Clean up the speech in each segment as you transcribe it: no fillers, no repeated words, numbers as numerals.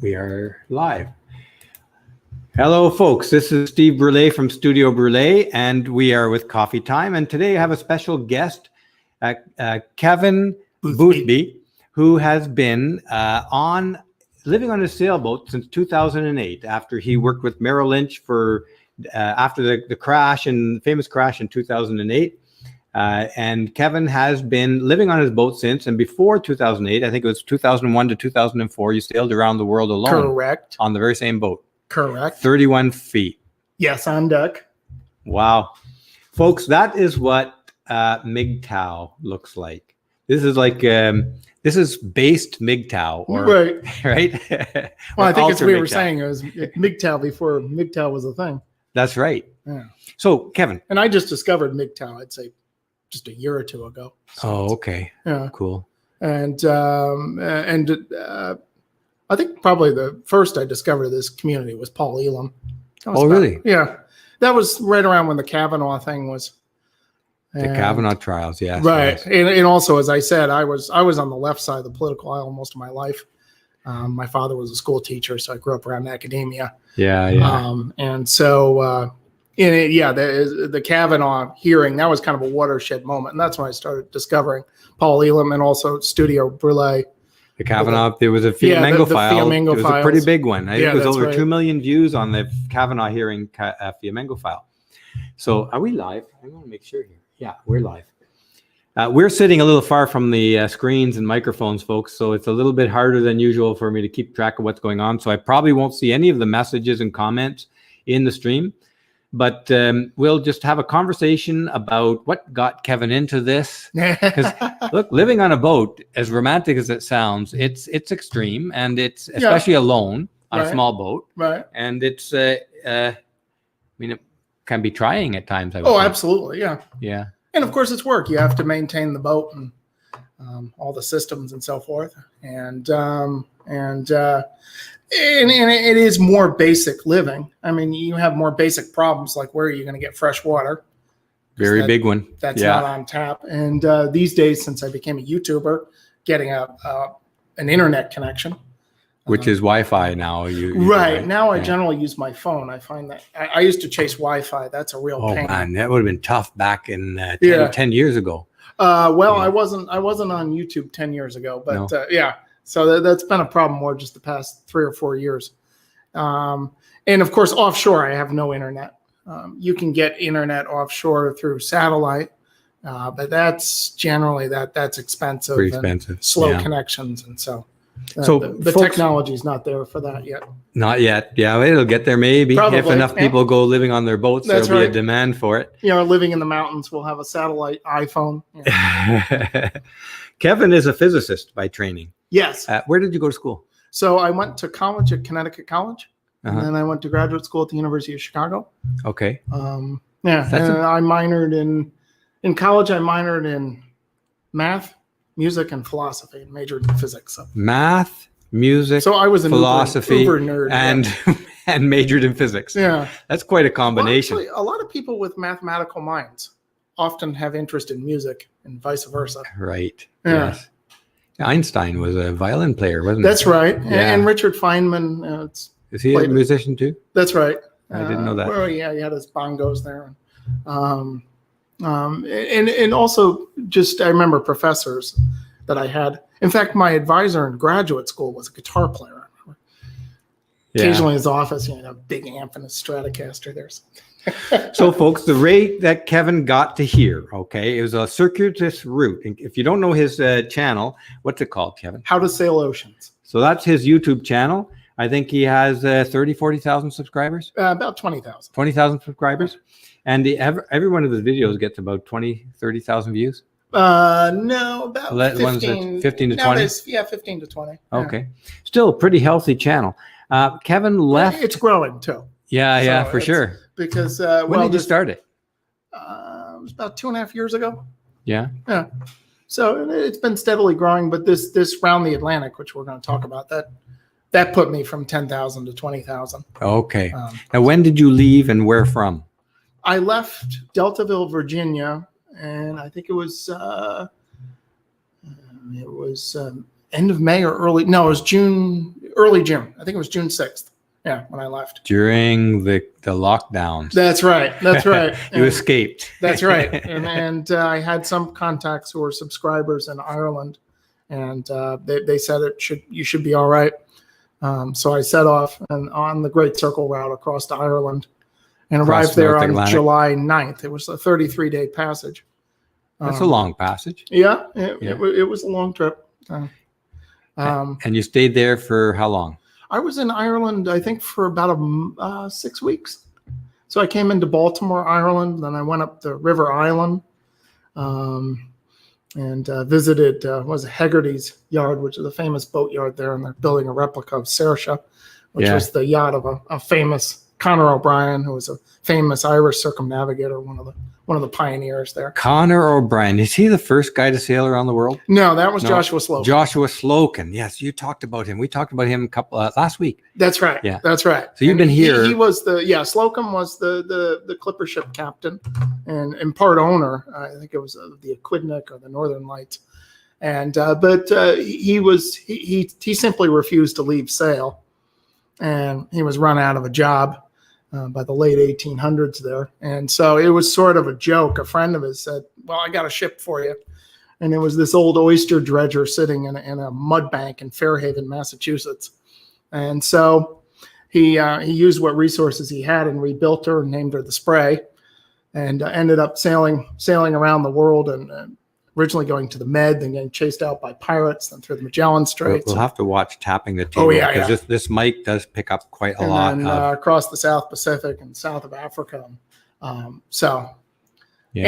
We are live. Hello, folks. This is Steve Brule from Studio Brule, and we are with Coffee Time. And today I have a special guest, Kevin Boothby, who has been living on a sailboat since 2008, after he worked with Merrill Lynch for after the crash and famous crash in 2008. And Kevin has been living on his boat since, and before 2008, I think it was 2001 to 2004, you sailed around the world alone. Correct. On the very same boat. Correct. 31 feet. Yes, on deck. Wow. Folks, that is what MGTOW looks like. This is like, this is based MGTOW. Or, right. Right? Well, I think it's we were saying it was MGTOW before MGTOW was a thing. That's right. Yeah. So, Kevin. And I just discovered MGTOW, I'd say, just a year or two ago. So okay. Yeah. Cool. And I think probably the first I discovered this community was Paul Elam. Really? Yeah. That was right around when the Kavanaugh thing was. The Kavanaugh trials, yes. Right. Yes. And also, as I said, I was on the left side of the political aisle most of my life. My father was a school teacher, so I grew up around academia. Yeah, yeah. And so, the Kavanaugh hearing, that was kind of a watershed moment. And that's when I started discovering Paul Elam and also Studio Brule. The Kavanaugh, there was a Fiamengo File. Fiamengo it was Files. A pretty big one. I think it was over right. 2 million views on the Kavanaugh hearing Fiamengo File. So are we live? I want to make sure here. Yeah, we're live. We're sitting a little far from the screens and microphones, folks, so it's a little bit harder than usual for me to keep track of what's going on. So I probably won't see any of the messages and comments in the stream. But we'll just have a conversation about what got Kevin into this. Because look, living on a boat, as romantic as it sounds, it's extreme, and it's especially alone on a small boat. Right. And it's, I mean, it can be trying at times. I would think. Absolutely, yeah. Yeah. And of course, it's work. You have to maintain the boat and all the systems and so forth, and it is more basic living. I mean, you have more basic problems like where are you going to get fresh water? Very big one. That's not on tap. And these days, since I became a YouTuber, getting an internet connection. Which is Wi-Fi now. Right. Now I generally use my phone. I find that I used to chase Wi-Fi. That's a real pain. Oh, man, that would have been tough back in 10 years ago. I wasn't on YouTube 10 years ago, but no. So that's been a problem more just the past 3 or 4 years. And of course, offshore, I have no internet. You can get internet offshore through satellite, but that's generally that's expensive. Pretty expensive. Slow connections. And so the technology is not there for that yet. Not yet. Yeah, it'll get there maybe. Probably. If enough people go living on their boats, there'll be a demand for it. Living in the mountains, we'll have a satellite iPhone. Kevin is a physicist by training. Yes. Where did you go to school? So I went to college at Connecticut College, and then I went to graduate school at the University of Chicago. Okay. And I minored in college. I minored in math, music, and philosophy, and majored in physics. So. Math, music, so I was philosophy, uber nerd, and majored in physics. Yeah, that's quite a combination. Well, actually, a lot of people with mathematical minds often have interest in music, and vice versa. Right. Yeah. Yes. Einstein was a violin player, wasn't he? That's right. Yeah. And Richard Feynman. Is he a musician too? That's right. I didn't know that. Well, yeah, he had his bongos there. And also just, I remember professors that I had. In fact, my advisor in graduate school was a guitar player. I remember. Yeah. Occasionally in his office, a big amp and a Stratocaster there. So, folks, the rate that Kevin got to here, it was a circuitous route. And if you don't know his channel, what's it called, Kevin? How to Sail Oceans. So that's his YouTube channel. I think he has 40,000 subscribers. About 20,000. 20,000 subscribers. And every one of his videos gets about 30,000 views. No, about 15. 15 to 20? 15 to 20. Okay. Yeah. Still a pretty healthy channel. Kevin left. It's growing, too. Yeah, for sure. Because when did you start it? It was about 2.5 years ago. Yeah. So it's been steadily growing, but this round the Atlantic, which we're going to talk about, that put me from 10,000 to 20,000. Okay. Now, when did you leave and where from? I left Deltaville, Virginia, and I think it was end of May or it was June. early June. I think it was June 6th. Yeah, when I left. During the lockdowns. That's right. That's right. You escaped. That's right. And I had some contacts who were subscribers in Ireland, and they said you should be all right. So I set off and on the Great Circle route across to Ireland and arrived there on July 9th. It was a 33-day passage. That's a long passage. Yeah, it was a long trip. And you stayed there for how long? I was in Ireland, I think, for about 6 weeks. So I came into Baltimore, Ireland, then I went up to River Island and visited Hegarty's yard, which is a famous boat yard there, and they're building a replica of Saoirse, which was the yacht of a famous Conor O'Brien, who was a famous Irish circumnavigator, one of the pioneers there. Conor O'Brien, is he the first guy to sail around the world? No, that was Joshua Slocum. Joshua Slocum, yes, you talked about him. We talked about him last week. That's right. Yeah, that's right. So you've been here. He was Slocum was the clipper ship captain and part owner. I think it was the Aquidneck or the Northern Lights, and but he simply refused to leave sail, and he was run out of a job. By the late 1800s there. And so it was sort of a joke. A friend of his said, well, I got a ship for you. And it was this old oyster dredger sitting in a mud bank in Fairhaven, Massachusetts. And so he used what resources he had and rebuilt her and named her the Spray, and ended up sailing around the world and originally going to the Med, then getting chased out by pirates, then through the Magellan Straits. We'll have to watch Tapping the Table, because this mic does pick up quite a lot. And across the South Pacific and south of Africa. And he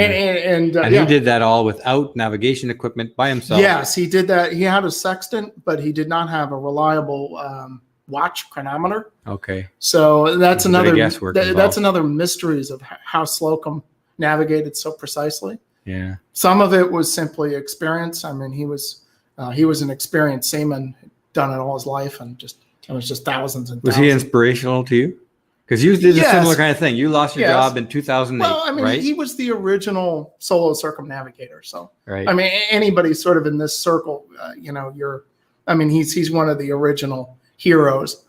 did that all without navigation equipment by himself. Yes, he did that. He had a sextant, but he did not have a reliable watch chronometer. Okay. So that's another guesswork. That's another mysteries of how Slocum navigated so precisely. Yeah. Some of it was simply experience. I mean, he was an experienced seaman, done it all his life, and it was just thousands and thousands. Was he inspirational to you? Because you did a similar kind of thing. You lost your job in 2008. Well, I mean, right? He was the original solo circumnavigator. So, right. I mean, anybody sort of in this circle, he's one of the original heroes.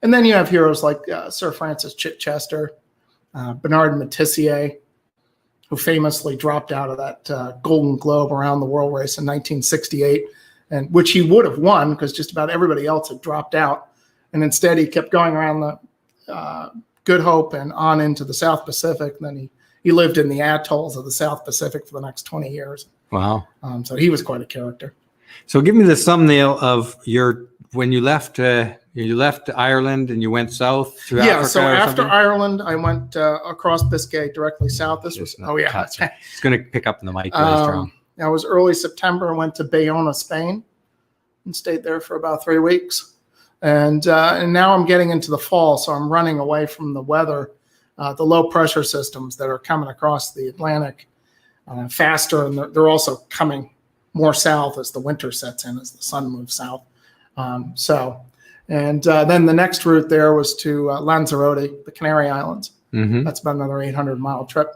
And then you have heroes like Sir Francis Chichester, Bernard Matessier, who famously dropped out of that Golden Globe around the world race in 1968, and which he would have won because just about everybody else had dropped out. And instead, he kept going around the Good Hope and on into the South Pacific. And then he lived in the atolls of the South Pacific for the next 20 years. Wow. So he was quite a character. So give me the thumbnail of when you left Ireland and you went south to Africa. So after Ireland, I went across Biscay directly south. This was It's going to pick up in the mic really strong. That was early September. I went to Bayona, Spain, and stayed there for about 3 weeks. And now I'm getting into the fall, so I'm running away from the weather, the low pressure systems that are coming across the Atlantic faster, and they're also coming more south as the winter sets in, as the sun moves south. Then the next route there was to Lanzarote, the Canary Islands. Mm-hmm. That's about another 800-mile trip.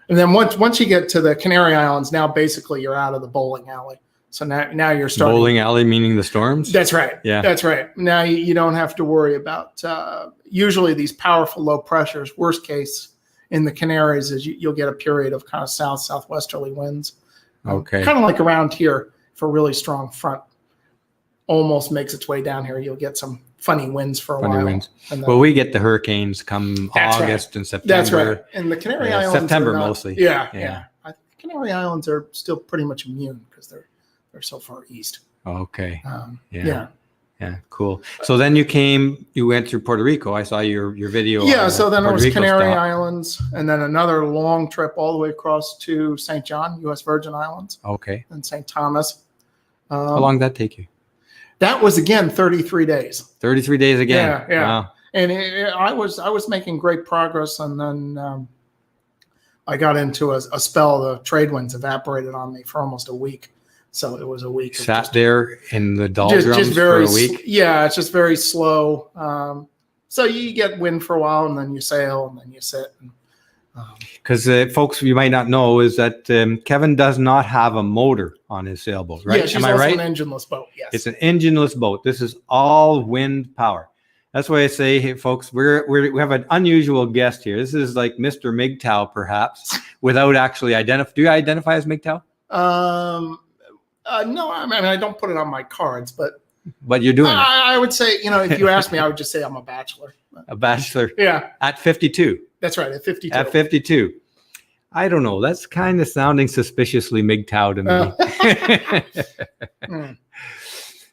And then once you get to the Canary Islands, now basically you're out of the bowling alley. So now you're starting. Bowling alley meaning the storms? That's right. Yeah. That's right. Now you don't have to worry about usually these powerful low pressures. Worst case in the Canaries is you'll get a period of kind of southwesterly winds. Okay. Kind of like around here, if a really strong front almost makes its way down here, you'll get some funny winds for a while. Winds. Well, we get the hurricanes come August and September. That's right. And the Canary Islands September mostly. Yeah. I think Canary Islands are still pretty much immune because they're so far east. Okay. Yeah. Cool. So then you went through Puerto Rico. I saw your video. Yeah. So then it was Canary Islands, and then another long trip all the way across to St. John, U.S. Virgin Islands. Okay. And St. Thomas. How long did that take you? That was again 33 days. 33 days again. Yeah. Wow. And I was making great progress, and then I got into a spell. The trade winds evaporated on me for almost a week. So it was a week. Sat there in the doldrums for a week? Yeah, it's just very slow. So you get wind for a while, and then you sail, and then you sit. Because folks, you might not know is that Kevin does not have a motor on his sailboat, right? Yeah, she's Am I also right? an engineless boat. Yes, It's an engineless boat. This is all wind power. That's why I say, hey, folks, we have an unusual guest here. This is like Mr. MGTOW, perhaps, without actually identifying. Do you identify as MGTOW? No, I mean I don't put it on my cards, but you're doing it. I would say, if you ask me, I would just say I'm a bachelor. A bachelor. Yeah, At 52. that's right. At 52. At 52. I don't know. That's kind of sounding suspiciously MGTOW to me.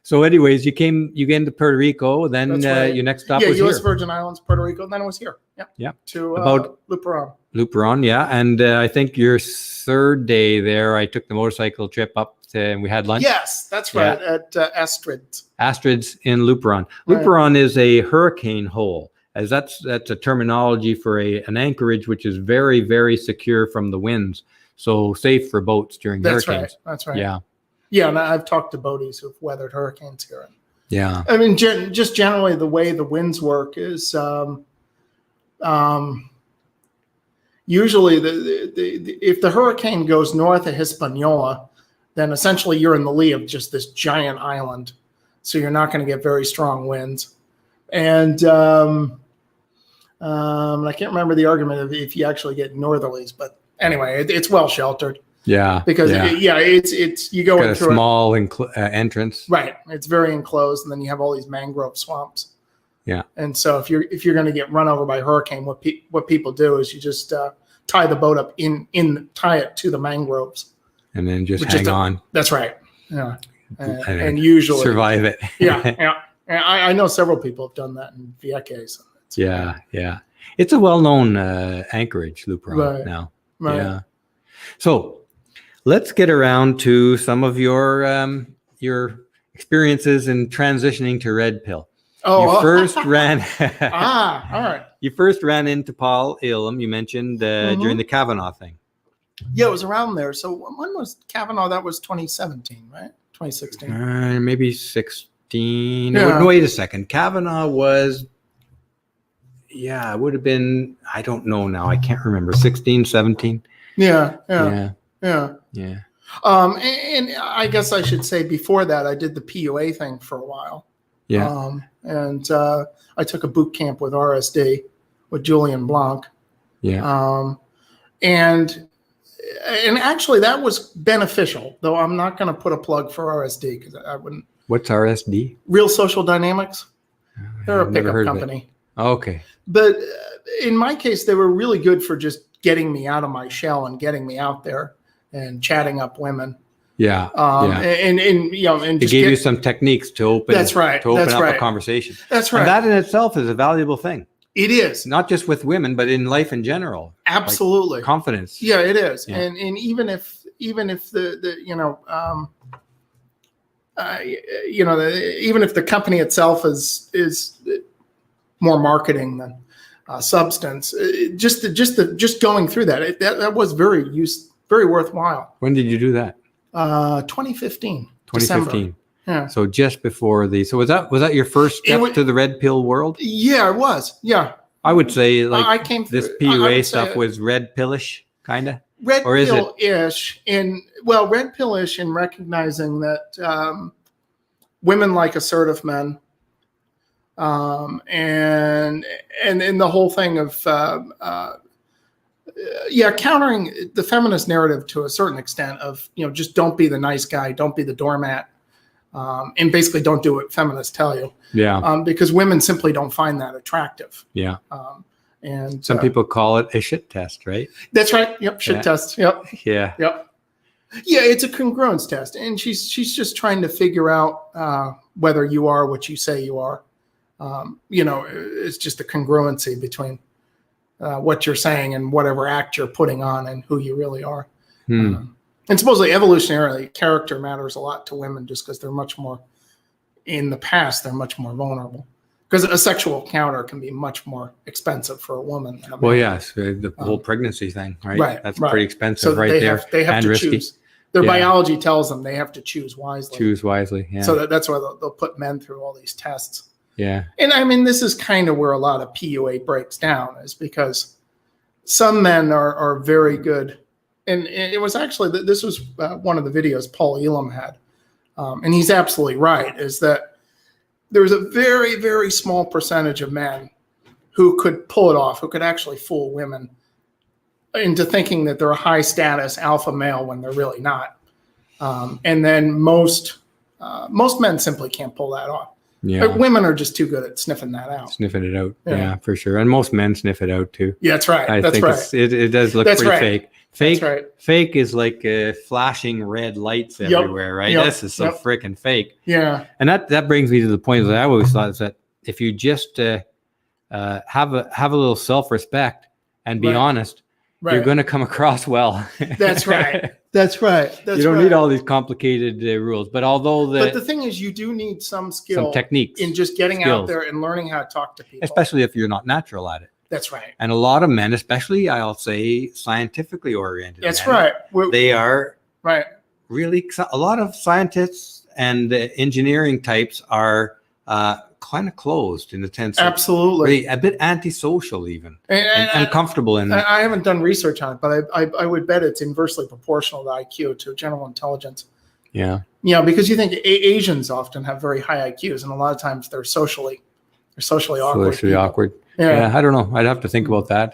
So anyways, you came to Puerto Rico, then right. your next stop Yeah, was U.S. here. Virgin Islands, Puerto Rico, and then it was here. Yeah. Yeah. To About Luperon. Yeah. And I think your third day there, I took the motorcycle trip up and we had lunch. Yes, that's right. At Astrid's in Luperon. Right. Luperon is a hurricane hole, as that's a terminology for an anchorage which is very, very secure from the winds. So safe for boats during hurricanes. That's right. Yeah. Yeah, and I've talked to boaties who've weathered hurricanes here. Yeah. I mean, just generally the way the winds work is usually if the hurricane goes north of Hispaniola, then essentially you're in the lee of just this giant island. So you're not going to get very strong winds. And I can't remember the argument of if you actually get northerlies, but anyway, it's well sheltered. Yeah. Because it's you go in through a small entrance. Right. It's very enclosed, and then you have all these mangrove swamps. Yeah. And so if you're going to get run over by a hurricane, what people do is you just tie the boat up tie it to the mangroves, and then just hang on. That's right. Yeah. And usually survive it. Yeah. Yeah. And I know several people have done that in Vieques. Yeah. Yeah. It's a well-known anchorage, Luperon now. Right. Yeah. So let's get around to some of your experiences in transitioning to Red Pill. Oh, you first ran. all right. You first ran into Paul Elam. You mentioned during the Kavanaugh thing. Yeah, it was around there. So when was Kavanaugh? That was 2017, right? 2016. Maybe 16. Yeah. No, wait a second. Kavanaugh was. Yeah, it would have been. I don't know now. I can't remember. 16, 17. Yeah. And I guess I should say before that, I did the PUA thing for a while. Yeah. And I took a boot camp with RSD with Julian Blanc. Yeah. And actually that was beneficial, though I'm not going to put a plug for RSD because I wouldn't. What's RSD? Real Social Dynamics. They're a pickup company. Okay. But in my case, they were really good for just getting me out of my shell and getting me out there and chatting up women. Yeah. And it gave you some techniques to open. That's right. To open up a conversation. That's right. And that in itself is a valuable thing. It is. Not just with women, but in life in general. Absolutely. Like confidence. Yeah, it is. Yeah. And even if even if the company itself is more marketing than substance, just going through that was very worthwhile. When did you do that? 2015. 2015. December. Yeah. So just before so was that your first step to the red pill world? Yeah, it was. Yeah. I would say I came through, this PUA stuff was red pillish, kind of. Red pill-ish, red pill-ish in recognizing that women like assertive men, and the whole thing of countering the feminist narrative to a certain extent of just don't be the nice guy, don't be the doormat, and basically don't do what feminists tell you. Yeah. Because women simply don't find that attractive. Yeah. And some people call it a shit test, right? That's right. Yep. Shit test. Yep. Yeah. Yep. Yeah, it's a congruence test, and she's just trying to figure out whether you are what you say you are. It's just a congruency between what you're saying and whatever act you're putting on and who you really are. And supposedly evolutionarily, character matters a lot to women just because they're much more, in the past, they're much more vulnerable. Because a sexual encounter can be much more expensive for a woman than a man. Well, yes, the whole pregnancy thing, right? Right. That's pretty expensive, so right there. They have and to risky. choose. Their biology tells them they have to choose wisely. Choose wisely, yeah. So that's why they'll put men through all these tests. Yeah. And I mean, this is kind of where a lot of PUA breaks down, is because some men are very good. And it was actually, this was one of the videos Paul Elam had. And he's absolutely right, is that there's a very, very small percentage of men who could pull it off, who could actually fool women into thinking that they're a high status alpha male when they're really not. And then most men simply can't pull that off. Yeah. Women are just too good at sniffing that out. Sniffing it out. Yeah, for sure. And most men sniff it out too. Yeah, that's right. I that's think right. it does look That's pretty right. fake. That's right. Fake is like flashing red lights everywhere, right? Yep. This is so freaking fake. Yeah. And that brings me to the point that I always thought is that if you just have a little self-respect and be honest, you're going to come across well. That's right. That's right. You don't need all these complicated rules. But but the thing is, you do need some skill, some techniques in just getting out there and learning how to talk to people. Especially if you're not natural at it. That's right. And a lot of men, especially I'll say scientifically oriented. That's men, right. They are right. Really, a lot of scientists and engineering types are kind of closed in the sense. Absolutely. Really a bit antisocial even and uncomfortable. I haven't done research on it, but I would bet it's inversely proportional to IQ, to general intelligence. Yeah. Yeah, because you think Asians often have very high IQs, and a lot of times they're socially awkward. Socially awkward. Yeah, I don't know. I'd have to think about that.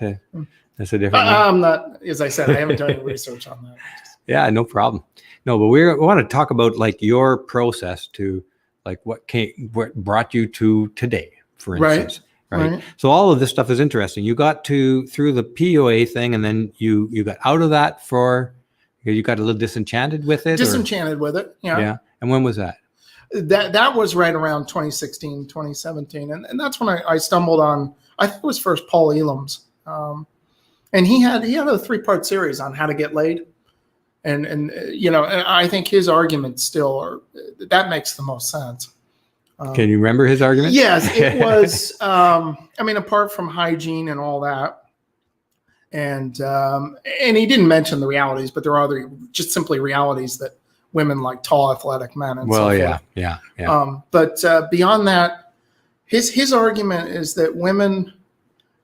That's a different. I'm not, as I said, I haven't done any research on that. Yeah, no problem. No, but we want to talk about like your process to like what brought you to today, for instance. Right. So all of this stuff is interesting. You got through the POA thing, and then you got out of that you got a little disenchanted with it. Disenchanted with it. Yeah. Yeah. And when was that? That was right around 2016, 2017. And that's when I stumbled on, I think it was first Paul Elam's. And he had a 3-part series on how to get laid. And I think his arguments still that makes the most sense. Can you remember his argument? Yes, it was, apart from hygiene and all that. And he didn't mention the realities, but there are other just simply realities that women like tall, athletic men. And so forth. Yeah. But beyond that, his argument is that women,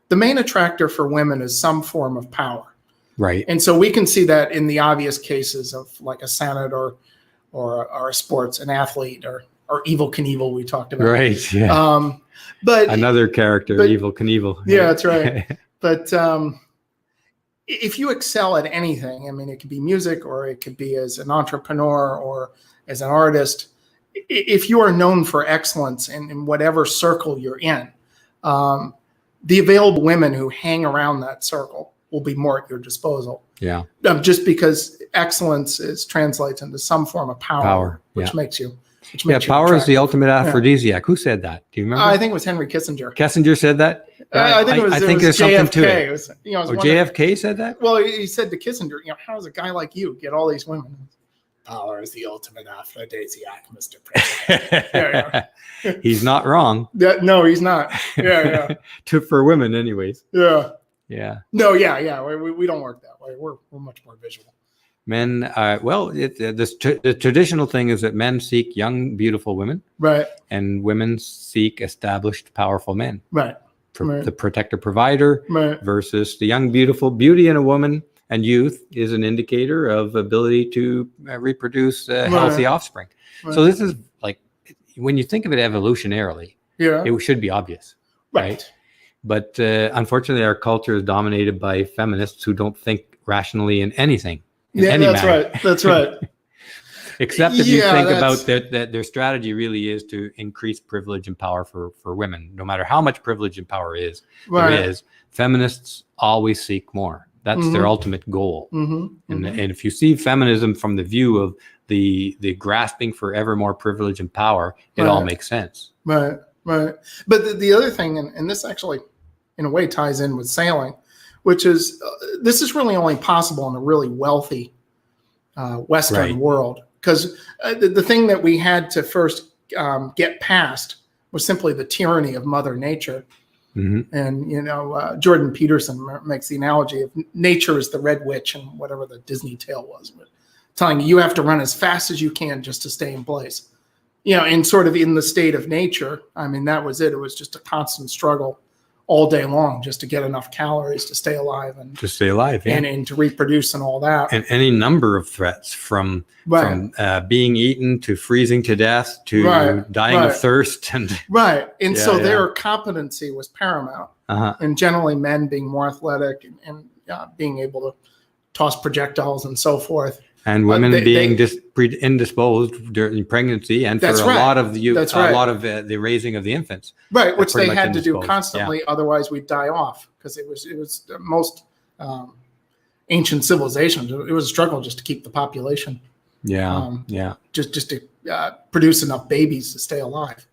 the main attractor for women is some form of power. Right. And so we can see that in the obvious cases of like a senator or a sports, an athlete, or Evel Knievel we talked about. Right. Yeah. But another character, Evel Knievel. Yeah, that's right. But if you excel at anything, it could be music, or it could be as an entrepreneur or as an artist. If you are known for excellence in whatever circle you're in, the available women who hang around that circle will be more at your disposal. Yeah. Just because excellence translates into some form of power. Which makes you. Power is the ultimate aphrodisiac. Who said that? Do you remember? I think it was Henry Kissinger. Kissinger said that? I think there's JFK. Something to it. JFK said that? Well, he said to Kissinger, how does a guy like you get all these women? Power is the ultimate aphrodisiac, Mr. President. He's not wrong. No, he's not. Yeah. For women, anyways. Yeah. Yeah. No, yeah. We don't work that way. We're much more visual. Men, the traditional thing is that men seek young, beautiful women. Right. And women seek established, powerful men. Right. The protector provider versus the young, beautiful beauty in a woman and youth is an indicator of ability to reproduce healthy offspring. Right. So this is like, when you think of it evolutionarily, it should be obvious. Right. But unfortunately, our culture is dominated by feminists who don't think rationally in anything. That's right. Except if you think about that their strategy really is to increase privilege and power for women. No matter how much privilege and power there is, feminists always seek more. That's their ultimate goal. And if you see feminism from the view of the grasping for ever more privilege and power, it all makes sense. Right. But the other thing, and this actually in a way ties in with sailing, which is this is really only possible in a really wealthy Western world. Because the thing that we had to first get past was simply the tyranny of Mother Nature. And, Jordan Peterson makes the analogy of nature is the red witch and whatever the Disney tale was, but telling you have to run as fast as you can just to stay in place. And sort of in the state of nature, that was it. It was just a constant struggle all day long just to get enough calories to stay alive and to stay alive, yeah. and to reproduce and all that. And any number of threats from being eaten to freezing to death to dying of thirst. And so their competency was paramount. And generally men being more athletic and being able to toss projectiles and so forth. And women being indisposed during pregnancy and for a lot of the raising of the infants. Right, which they had to do constantly, otherwise we'd die off, because it was most ancient civilizations. It was a struggle just to keep the population. Just to produce enough babies to stay alive.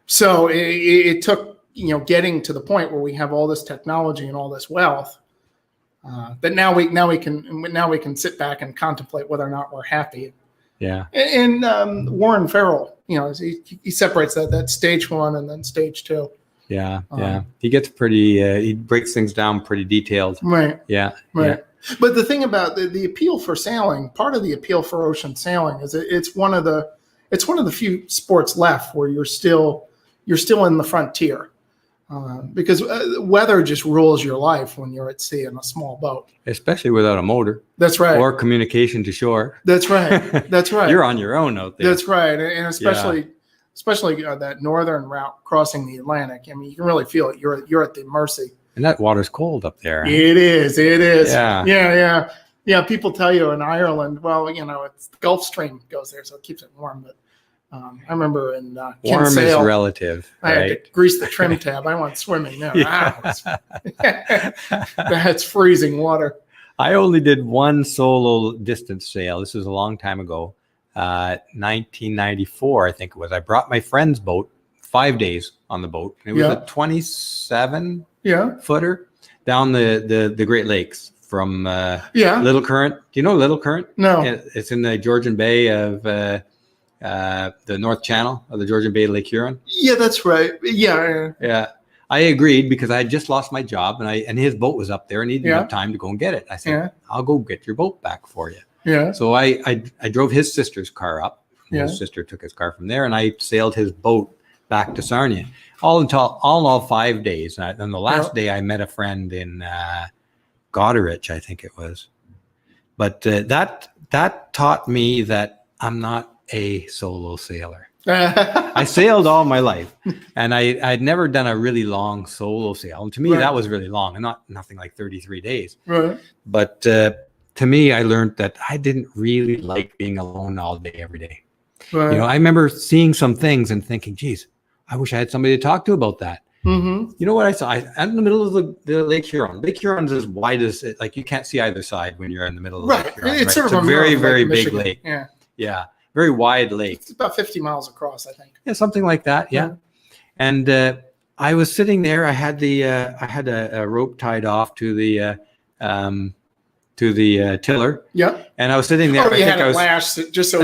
So it took getting to the point where we have all this technology and all this wealth. That now we can sit back and contemplate whether or not we're happy. Yeah. And Warren Farrell, he separates that stage 1 and then stage 2. Yeah. He gets pretty. He breaks things down pretty detailed. Right. Yeah. Right. Yeah. But the thing about the appeal for sailing, part of the appeal for ocean sailing is it's one of the few sports left where you're still in the frontier. Because weather just rules your life when you're at sea in a small boat, especially without a motor. That's right. Or communication to shore. That's right. That's right. You're on your own out there. That's right, and especially that northern route crossing the Atlantic. I mean, you can really feel it. You're at the mercy. And that water's cold up there. It is. Yeah. Yeah. People tell you in Ireland, well, it's the Gulf Stream goes there, so it keeps it warm, but. I remember in warm is relative. I had to grease the trim tab. I went swimming there. That's freezing water. I only did one solo distance sail. This was a long time ago, 1994, I think it was. I brought my friend's boat, 5 days on the boat. It was a 27 footer down the Great Lakes from Little Current. Do you know Little Current? No. It's in the Georgian Bay of the North Channel of the Georgian Bay of Lake Huron. Yeah, that's right. Yeah. I agreed because I had just lost my job and his boat was up there and he didn't have time to go and get it. I said, I'll go get your boat back for you. Yeah. So I drove his sister's car up. His sister took his car from there and I sailed his boat back to Sarnia. All in all 5 days. And the last day I met a friend in Goderich, I think it was. But that taught me that I'm not a solo sailor. I sailed all my life and I'd never done a really long solo sail. And to me, that was really long and nothing like 33 days. Right. But to me, I learned that I didn't really like being alone all day, every day. Right. I remember seeing some things and thinking, geez, I wish I had somebody to talk to about that. Mm-hmm. You know what I saw? I'm in the middle of the Lake Huron. Lake Huron's as wide as you can't see either side when you're in the middle of Lake Huron. It's sort of a very, very Lake big lake. Yeah. Very wide lake. It's about 50 miles across, I think. Yeah, something like that. Yeah. And I was sitting there. I had a rope tied off to the tiller. Yeah. And I was sitting there. I had it lashed just so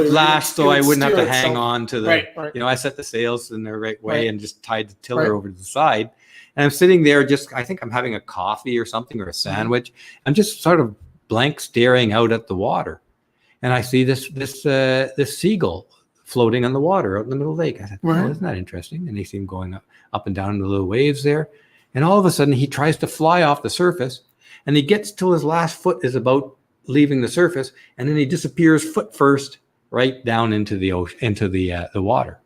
I wouldn't have to hang on to the. Right. I set the sails in the right way and just tied the tiller over to the side. And I'm sitting there. I think I'm having a coffee or something or a sandwich. I'm just sort of blank staring out at the water. And I see this seagull floating on the water out in the middle of the lake. I said, "Oh, isn't that interesting?" And they see him going up and down in the little waves there. And all of a sudden, he tries to fly off the surface, and he gets till his last foot is about leaving the surface, and then he disappears foot first right down into the ocean, into the water.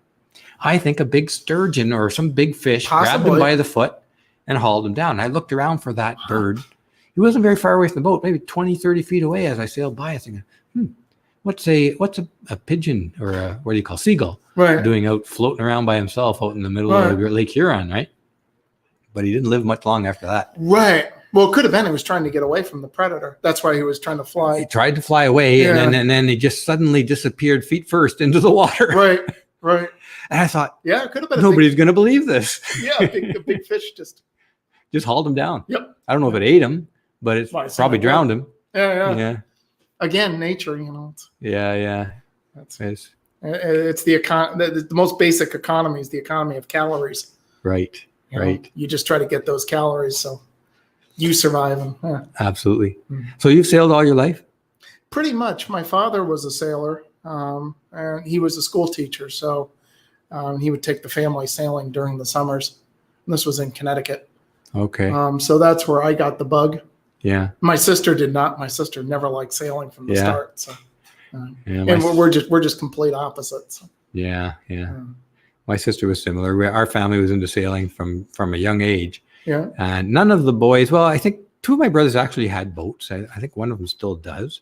I think a big sturgeon or some big fish grabbed him by the foot and hauled him down. And I looked around for that bird. He wasn't very far away from the boat, maybe 20, 30 feet away as I sailed by. I was thinking, what's a pigeon or what do you call seagull doing out floating around by himself out in the middle of Lake Huron, right? But he didn't live much long after that. Right. Well, it could have been he was trying to get away from the predator. That's why he was trying to fly. He tried to fly away, and then he just suddenly disappeared feet first into the water. Right. And I thought, it could have been. Nobody's going to believe this. A big fish just hauled him down. Yep. I don't know if it ate him, but it probably drowned him. Yeah. Again, nature, Yeah. It's the most basic economy is the economy of calories. Right. You just try to get those calories so you survive them. Yeah. Absolutely. So you've sailed all your life? Pretty much. My father was a sailor, and he was a school teacher, so he would take the family sailing during the summers. And this was in Connecticut. Okay. So that's where I got the bug. Yeah. My sister did not. My sister never liked sailing from the start. So, Yeah, and we're just complete opposites. Yeah. My sister was similar. Our family was into sailing from a young age. Yeah. And none of the boys, well, I think two of my brothers actually had boats. I think one of them still does.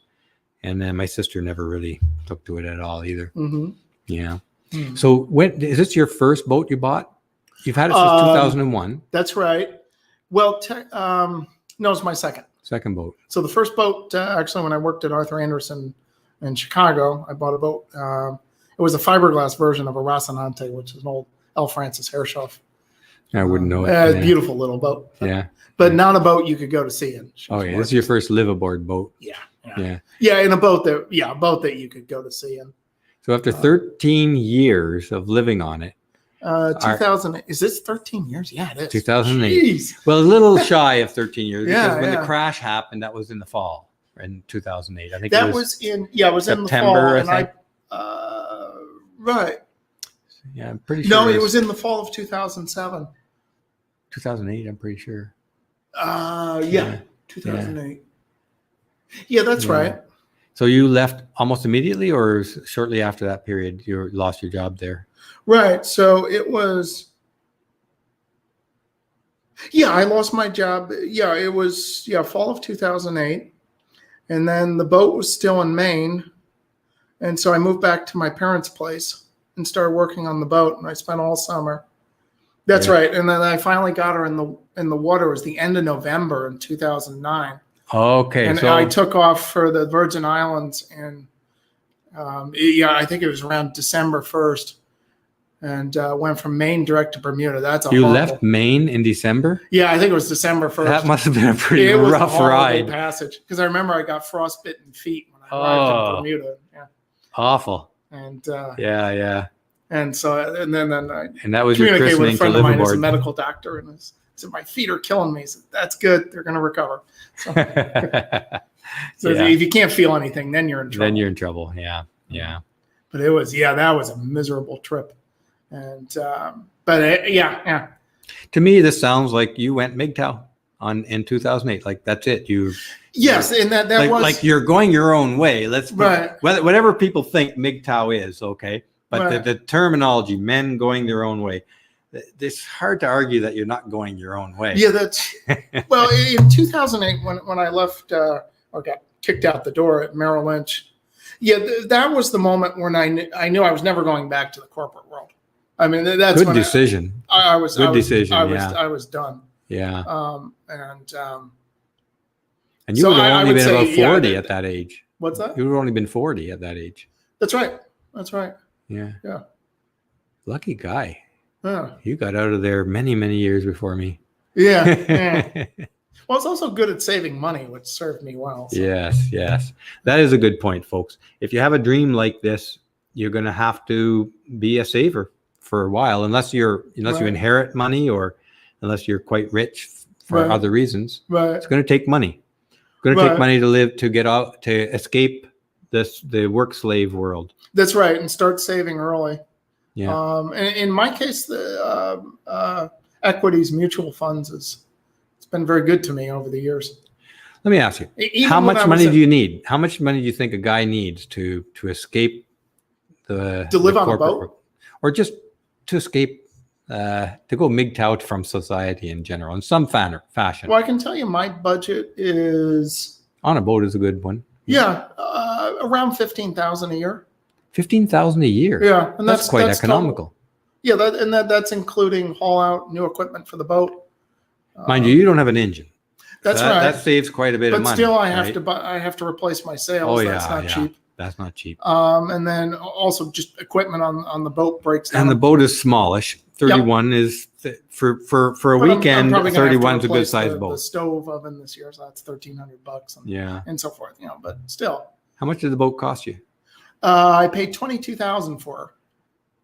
And then my sister never really took to it at all either. Mm-hmm. Yeah. Mm. So is this your first boat you bought? You've had it since 2001. That's right. Well, no, it's my second boat. So the first boat, actually, when I worked at Arthur Anderson in Chicago, I bought a boat. It was a fiberglass version of a Rocinante, which is an old L. Francis Herreshoff. I wouldn't know it. Yeah. Beautiful little boat. Yeah. But not a boat you could go to sea in. Oh, yeah. This is your first live-aboard boat. Yeah, in a boat that you could go to sea in. So after 13 years of living on it. 2008. Is this 13 years? Yeah, it is. 2008. Jeez. Well, a little shy of 13 years. Yeah, because when the crash happened, that was in the fall in 2008. I think that it was in the fall. September, And I think. Right. Yeah, I'm pretty sure. No, it was in the fall of 2007. 2008, I'm pretty sure. 2008. Yeah, that's right. So you left almost immediately, or shortly after that period, you lost your job there? Right. So it was. Yeah, I lost my job. Yeah, it was fall of 2008, and then the boat was still in Maine, and so I moved back to my parents' place and started working on the boat, and I spent all summer. That's right. And then I finally got her in the water. It was the end of November in 2009. Okay. And I took off for the Virgin Islands, and I think it was around December 1st, and went from Maine direct to Bermuda. You left Maine in December? Yeah, I think it was December 1st. That must have been a pretty rough ride. Passage, because I remember I got frostbitten feet when I arrived in Bermuda. Yeah. Awful. And yeah. And so and then I that was your christening with a friend to of live mine who's a aboard. medical doctor, and said my feet are killing me. He said, that's good. They're going to recover. So if you can't feel anything, then you're in trouble. Yeah. But it was that was a miserable trip, and To me, this sounds like you went MGTOW in 2008. Like that's it. Yes, and that was like you're going your own way. Right. Whatever people think MGTOW is, okay. But right. the terminology, men going their own way, it's hard to argue that you're not going your own way. Yeah, that's well. In 2008, when I left or got kicked out the door at Merrill Lynch, that was the moment when I knew I was never going back to the corporate world. I mean, that's good decision. I was decision. I was done. Yeah. And you so would have only been about 40 at at that age. What's that? You would have only been 40 at that age. That's right. Yeah. Lucky guy. Yeah. You got out of there many, many years before me. Yeah. Well, it's also good at saving money, which served me well. So. Yes. That is a good point, folks. If you have a dream like this, you're going to have to be a saver for a while, unless you inherit money or unless you're quite rich for other reasons. Right. It's going to take money. It's going to take money to live, to get out, to escape the work slave world. That's right, and start saving early. Yeah. And in my case, the equities, mutual funds it's been very good to me over the years. Let me ask you, how much money do you need? How much money do you think a guy needs to escape to live on a boat, or just to escape to go MGTOW from society in general in some fashion? Well, I can tell you, my budget is on a boat is a good one. Yeah, around $15,000 a year. $15,000 a year. Yeah, and that's quite economical. Total. Yeah, that's including haul out, new equipment for the boat. Mind you don't have an engine. That's right. That saves quite a bit of money. But still, I have to replace my sails. Oh, that's not cheap. That's not cheap. And then also just equipment on the boat breaks down. And the boat is smallish. 31 is for a weekend. 31 is a good sized boat. The stove oven this year, so that's $1,300. And so forth. But still. How much did the boat cost you? I paid $22,000 for her.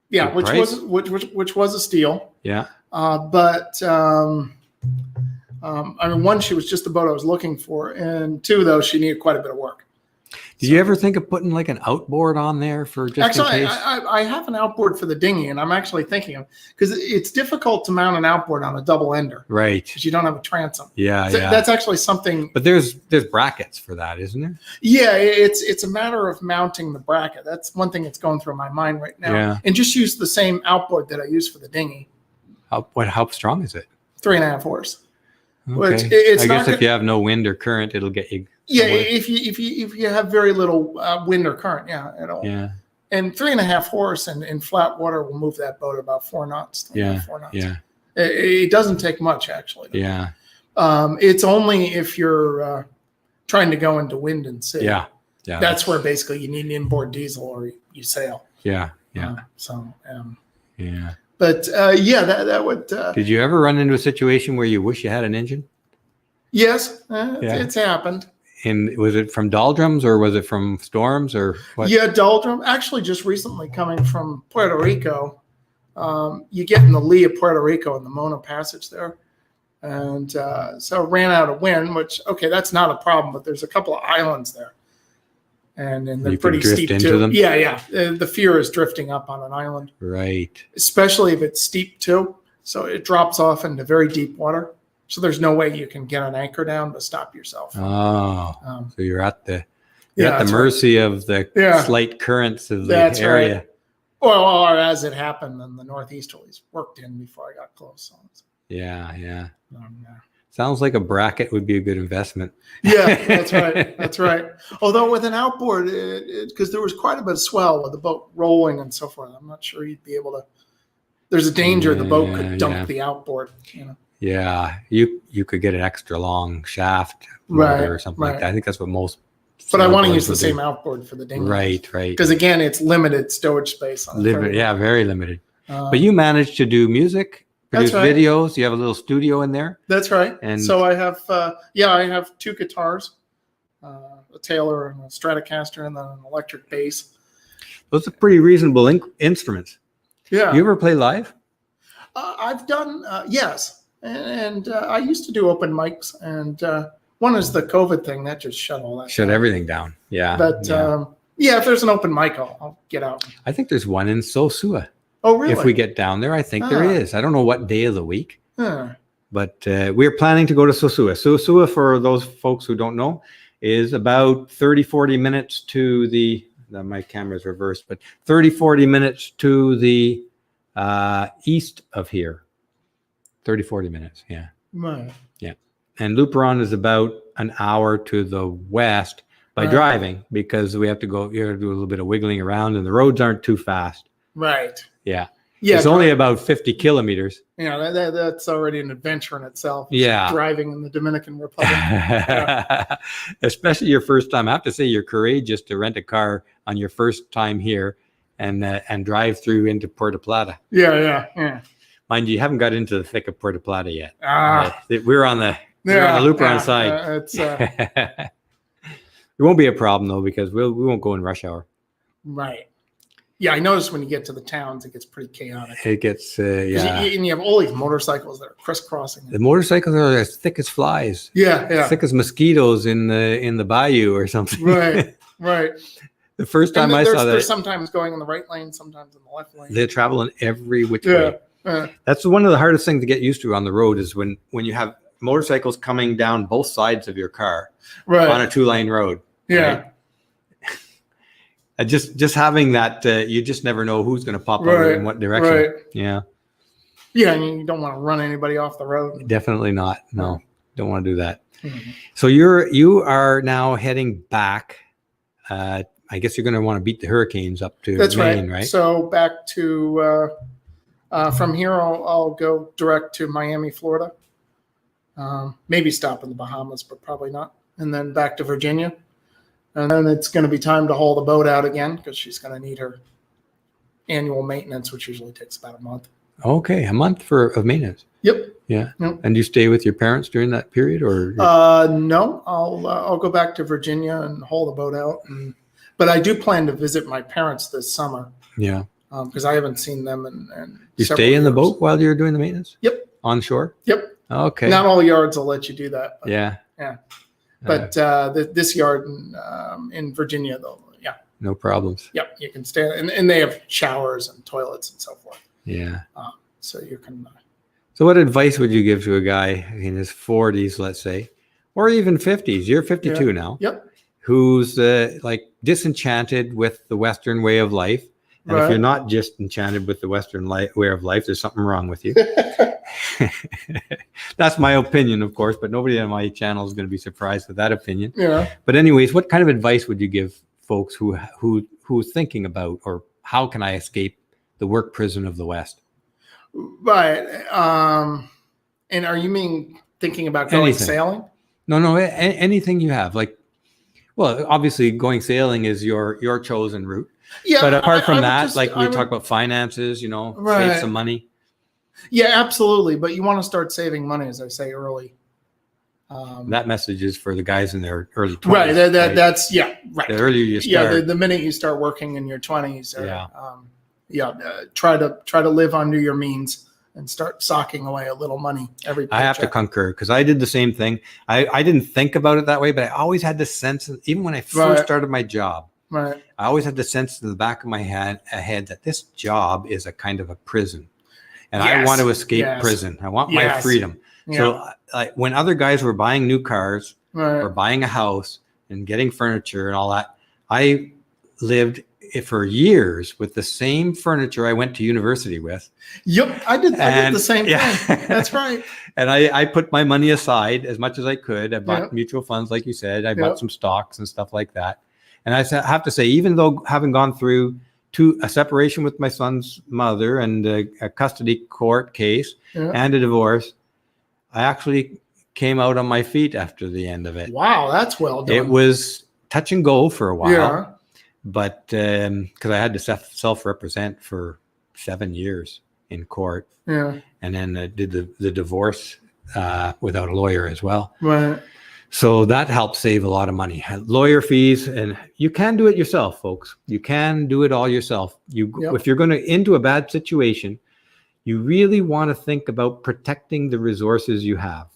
Yeah, which was a steal. Yeah. But I mean, one, she was just the boat I was looking for, and two, though, she needed quite a bit of work. Did you ever think of putting like an outboard on there for just Actually, in case? I have an outboard for the dinghy, and I'm actually thinking of, because it's difficult to mount an outboard on a double ender Right. because you don't have a transom. Yeah, So yeah. that's actually something. But there's brackets for that, isn't there? Yeah, it's a matter of mounting the bracket. That's one thing that's going through my mind right now. Yeah. And just use the same outboard that I use for the dinghy. How strong is it? 3.5 horse. Well, Okay. it's I not guess if you have no wind or current, it'll get you. Yeah, somewhere. if you have very little wind or current, yeah, at all. Yeah. And 3.5 horse and in flat water will move that boat about 4 knots. Yeah. 4 knots. Yeah. It doesn't take much actually. Yeah. It's only if you're trying to go into wind and sea. Yeah. Yeah. That's where basically you need an inboard diesel or you sail. Yeah. Yeah. Yeah. Yeah. But yeah, that would. Did you ever run into a situation where you wish you had an engine? Yes, Yeah. it's happened. And was it from doldrums or was it from storms or what? Yeah, doldrum. Actually, just recently coming from Puerto Rico, you get in the lee of Puerto Rico in the Mona Passage there. And so ran out of wind, which, okay, that's not a problem, but there's a couple of islands there. And they're You could pretty drift steep into too. them? Yeah. The fear is drifting up on an island, Right. especially if it's steep too. So it drops off into very deep water. So there's no way you can get an anchor down to stop yourself. Oh, so you're at the that's mercy of the Yeah. slight currents of the That's area. right. Or as it happened, then the northeasterlies worked in before I got close. So Yeah, yeah. yeah. Sounds like a bracket would be a good investment. Yeah, that's right. That's right. Although with an outboard, because there was quite a bit of swell with the boat rolling and so forth, I'm not sure you'd be able to. There's a danger the boat could dump the outboard. Yeah, you could get an extra long shaft motor or something like that. I think that's what most. But I want to use the would same do. outboard for the dinghy. Right. Because again, it's limited stowage space on it. Yeah, very limited. But you managed to do music, produce That's right. videos. You have a little studio in there. That's right. And so I have, I have 2 guitars, a Taylor and a Stratocaster, and then an electric bass. Those are pretty reasonable instruments. Yeah. You ever play live? I've done, yes. And I used to do open mics, and one is the COVID thing that just shut all that. Shut down. everything down. Yeah. But if there's an open mic, I'll get out. I think there's one in Sosua. Oh, really? If we get down there, I think there is. I don't know what day of the week, Huh. but we're planning to go to Sosua. Sosua, for those folks who don't know, is about 30, 40 minutes to the, my camera's reversed, but 30, 40 minutes to the east of here. 30, 40 minutes. Yeah. Right. Yeah. And Luperon is about an hour to the west by driving, because we have to go, you have to do a little bit of wiggling around and the roads aren't too fast. Right. Yeah. Yeah. It's only about 50 kilometers. That's already an adventure in itself. Yeah. Driving in the Dominican Republic. Especially your first time. I have to say you're courageous to rent a car on your first time here and drive through into Puerto Plata. Yeah. Mind you, you haven't got into the thick of Puerto Plata yet. Ah. We're on the Luperon side. It won't be a problem though, because we won't go in rush hour. Right. Yeah, I noticed when you get to the towns, it gets pretty chaotic. It gets And you have all these motorcycles that are crisscrossing. The motorcycles are as thick as flies. Yeah. Thick as mosquitoes in the bayou or something. Right. The first time I saw that, they're sometimes going in the right lane, sometimes in the left lane. they travel in every which way. That's one of the hardest things to get used to on the road, is when you have motorcycles coming down both sides of your car on a 2-lane road. Yeah. Right? Just having that, you just never know who's going to pop out in what direction. Right. Yeah. Yeah, and you don't want to run anybody off the road. Definitely not. No, don't want to do that. Mm-hmm. So you are now heading back. I guess you're going to want to beat the hurricanes up to Maine, right? So back to from here, I'll go direct to Miami, Florida. Maybe stop in the Bahamas, but probably not. And then back to Virginia. And then it's going to be time to haul the boat out again, because she's going to need her annual maintenance, which usually takes about a month. Okay, a month of maintenance. Yep. Yeah. Yep. And do you stay with your parents during that period, or? No, I'll go back to Virginia and haul the boat out. But I do plan to visit my parents this summer. Yeah. Because I haven't seen them in You several stay in the years. boat while you're doing the maintenance? Yep. On shore? Yep. Okay. Not all yards will let you do that. But Yeah. But this yard in Virginia, though, yeah, no problems. Yep, you can stay, and they have showers and toilets and so forth. Yeah. So you can. So what advice would you give to a guy in his 40s, let's say, or even 50s? You're 52 now. Yep. Who's like disenchanted with the Western way of life. And if you're not just enchanted with the Western way of life, there's something wrong with you. That's my opinion, of course, but nobody on my channel is going to be surprised with that opinion. Yeah. But anyways, what kind of advice would you give folks who's thinking about, or how can I escape the work prison of the West? Right. And are you thinking about going sailing? No, anything you have. Like, well, obviously going sailing is your chosen route. Yeah. But apart from that, we talk about finances, save some money. Yeah, absolutely. But you want to start saving money, as I say, early. That message is for the guys in their early 20s. Right. That's right. The earlier you start. Yeah. The minute you start working in your 20s. Try to live under your means and start socking away a little money every paycheck. I have to concur, because I did the same thing. I didn't think about it that way, but I always had this sense, even when I first started my job, I always had the sense in the back of my head that this job is a kind of a prison. And I want to escape prison. I want my freedom. Yeah. So when other guys were buying new cars or buying a house and getting furniture and all that, I lived for years with the same furniture I went to university with. Yep, I did the same thing. That's right. And I put my money aside as much as I could. I bought mutual funds, like you said. I bought some stocks and stuff like that. And I have to say, even though having gone through a separation with my son's mother and a custody court case and a divorce, I actually came out on my feet after the end of it. Wow, that's well done. It was touch and go for a while, but because I had to self-represent for 7 years in court, and then did the divorce without a lawyer as well. Right. So that helped save a lot of money. Lawyer fees, and you can do it yourself, folks. You can do it all yourself. If you're going into a bad situation, you really want to think about protecting the resources you have,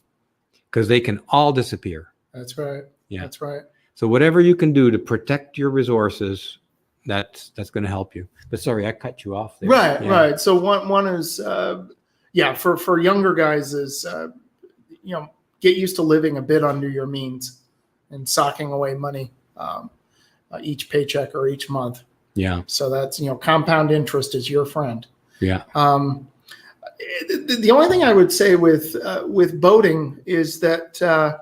because they can all disappear. That's right. Yeah, that's right. So whatever you can do to protect your resources, that's going to help you. But sorry, I cut you off there. Right. So one is, for younger guys is, get used to living a bit under your means and socking away money each paycheck or each month. Yeah. So that's, compound interest is your friend. Yeah. The only thing I would say with boating is that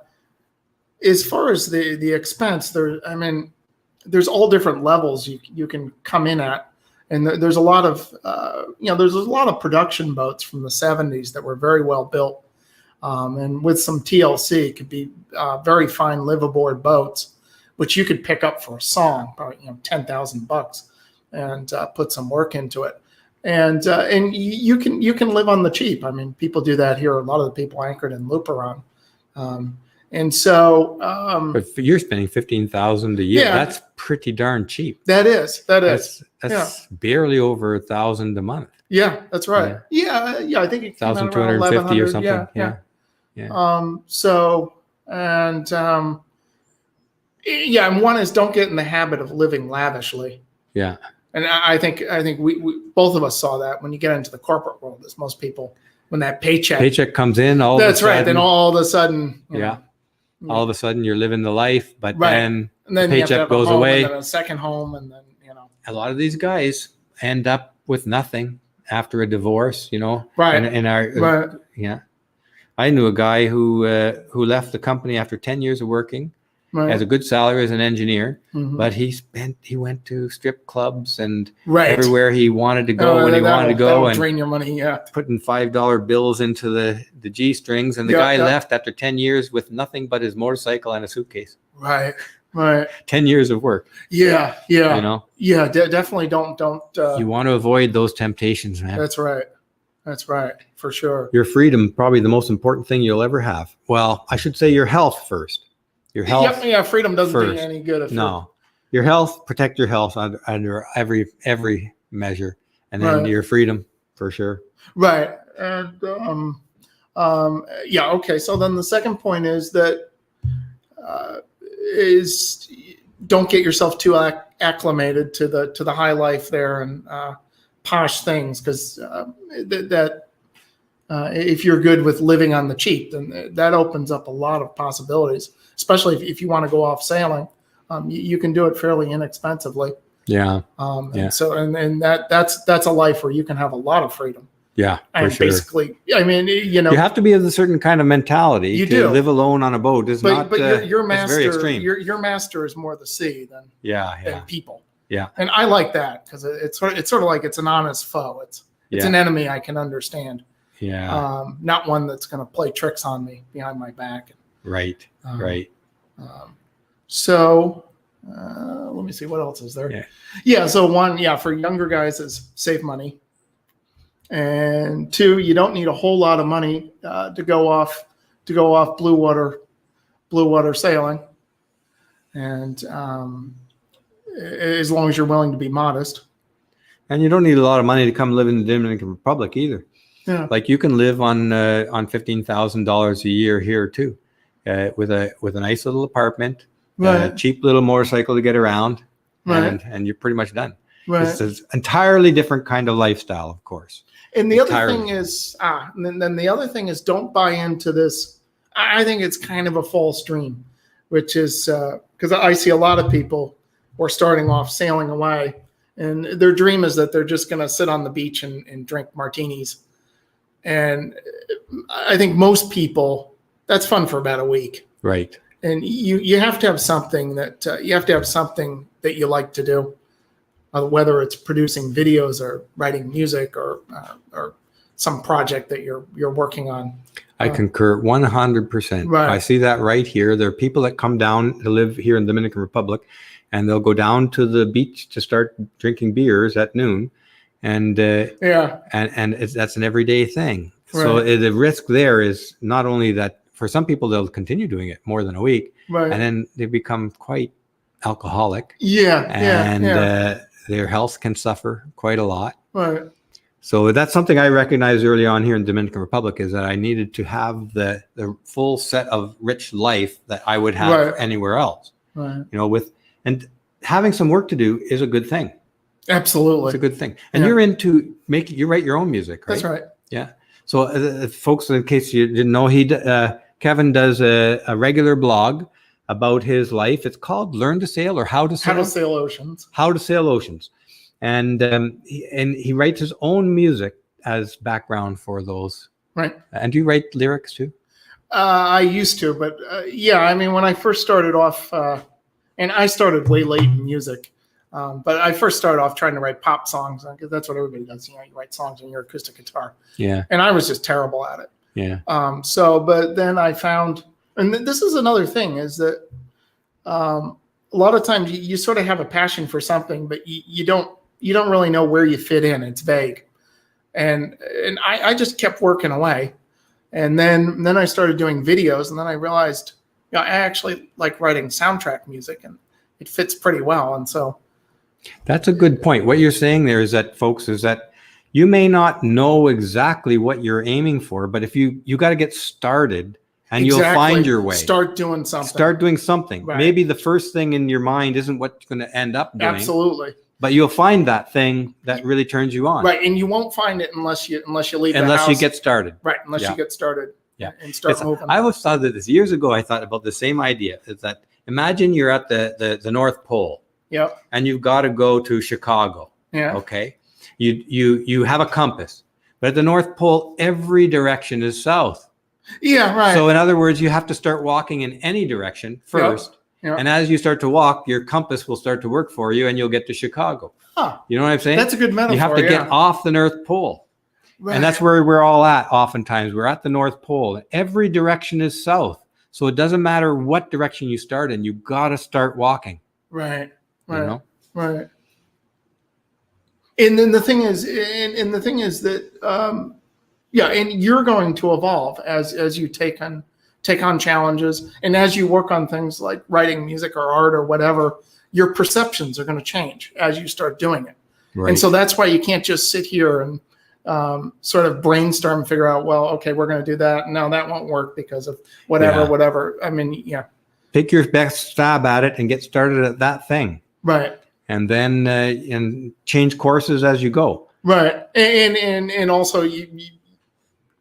as far as the expense, there's all different levels you can come in at, and there's a lot of production boats from the 70s that were very well built. And with some TLC, could be very fine live-aboard boats, which you could pick up for a song, probably $10,000, and put some work into it. And you can live on the cheap. People do that here. A lot of the people anchored in Luperon, and so. But you're spending $15,000 a year. Yeah, that's pretty darn cheap. That's barely over $1,000 a month. Yeah, that's right. Yeah. I think it came out around 1,250 or something. Yeah. And one is don't get in the habit of living lavishly. Yeah. And I think we both of us saw that when you get into the corporate world, as most people, when that paycheck comes in, that's right. Then all of a sudden, all of a sudden you're living the life, but then the paycheck goes away. And then a second home, and then a lot of these guys end up with nothing after a divorce. Right. I knew a guy who left the company after 10 years of working. Right. Has a good salary as an engineer, but he went to strip clubs and everywhere he wanted to go when he wanted to go, and drain your money. Putting $5 bills into the G strings, and the guy left after 10 years with nothing but his motorcycle and a suitcase. Right. 10 years of work. Yeah. Definitely don't. You want to avoid those temptations, man. That's right, for sure. Your freedom, probably the most important thing you'll ever have. Well, I should say your health first. Your health. Yeah, freedom doesn't do you any good. Your health, protect your health under every measure, and then your freedom for sure. Right. And okay. So then the second point is that is don't get yourself too acclimated to the high life there and posh things, because if you're good with living on the cheap, then that opens up a lot of possibilities, especially if you want to go off sailing. You can do it fairly inexpensively. Yeah. And so, and that's a life where you can have a lot of freedom. Yeah, for And sure. basically, I mean, you know, You have to be of a certain kind of mentality. You to do. live alone on a boat is not. but your it's master, very extreme. your master is more the sea than people. Yeah. And I like that, because it's sort of like it's an honest foe. It's an enemy I can understand. Yeah. Not one that's going to play tricks on me behind my back. Right. Right. So let me see, what else is there? Yeah. So one, for younger guys is save money. And two, you don't need a whole lot of money to go off blue water sailing. And as long as you're willing to be modest. And you don't need a lot of money to come live in the Dominican Republic either. Yeah. Like you can live on $15,000 a year here too, with a nice little apartment, a cheap little motorcycle to get around, and you're pretty much done. Right. It's an entirely different kind of lifestyle, of course. And the other thing is, and then the other thing is, don't buy into this. I think it's kind of a false dream, which is because I see a lot of people who are starting off sailing away, and their dream is that they're just going to sit on the beach and drink martinis. And I think most people, that's fun for about a week. Right. And you have to have something that you like to do. Whether it's producing videos or writing music or some project that you're working on. I concur 100%. Right. I see that right here. There are people that come down to live here in the Dominican Republic, and they'll go down to the beach to start drinking beers at noon. And that's an everyday thing. Right. So the risk there is not only that for some people, they'll continue doing it more than a week, and then they become quite alcoholic. Their health can suffer quite a lot. Right. So that's something I recognized early on here in the Dominican Republic, is that I needed to have the full set of rich life that I would have anywhere else. Right. You know, and having some work to do is a good thing. Absolutely. It's a good thing. And you're into you write your own music, right? That's right. Yeah. So folks, in case you didn't know, Kevin does a regular blog about his life. It's called Learn to Sail, or How to Sail. How to Sail Oceans. How to Sail Oceans. And he writes his own music as background for those. Right. And do you write lyrics too? I used to, but I mean, when I first started off, and I started way late in music, but I first started off trying to write pop songs, because that's what everybody does. You know, you write songs on your acoustic guitar. Yeah. And I was just terrible at it. Yeah. But then I found, and this is another thing, is that a lot of times you sort of have a passion for something, but you don't really know where you fit in. It's vague. And I just kept working away. And then I started doing videos, and then I realized, I actually like writing soundtrack music, and it fits pretty well. And so that's a good point. What you're saying there is that, folks, is that you may not know exactly what you're aiming for, but if you got to get started, and you'll find your way. Start doing something. Right. Maybe the first thing in your mind isn't what you're going to end up doing. Absolutely. But you'll find that thing that really turns you on. Right. And you won't find it unless you leave the house. Unless you get started. Right. Unless you get started. Yeah. And start moving. I always thought that this years ago. I thought about the same idea. Is that imagine you're at the North Pole. Yep. And you've got to go to Chicago. Yeah. Okay. You have a compass, but at the North Pole, every direction is south. Yeah, right. So in other words, you have to start walking in any direction first. Yep. And as you start to walk, your compass will start to work for you, and you'll get to Chicago. Huh. You know what I'm saying? That's a good metaphor. You have to get off the North Pole. Right. And that's where we're all at oftentimes. We're at the North Pole, and every direction is south. So it doesn't matter what direction you start in, you got to start walking. Right. Right. You know? Right. And then the thing is that and you're going to evolve as you take on challenges, and as you work on things like writing music or art or whatever, your perceptions are going to change as you start doing it. Right. And so that's why you can't just sit here and sort of brainstorm and figure out, well, okay, we're going to do that. No, that won't work because of whatever. I mean, take your best stab at it and get started at that thing. Right. And then and change courses as you go. Right. And also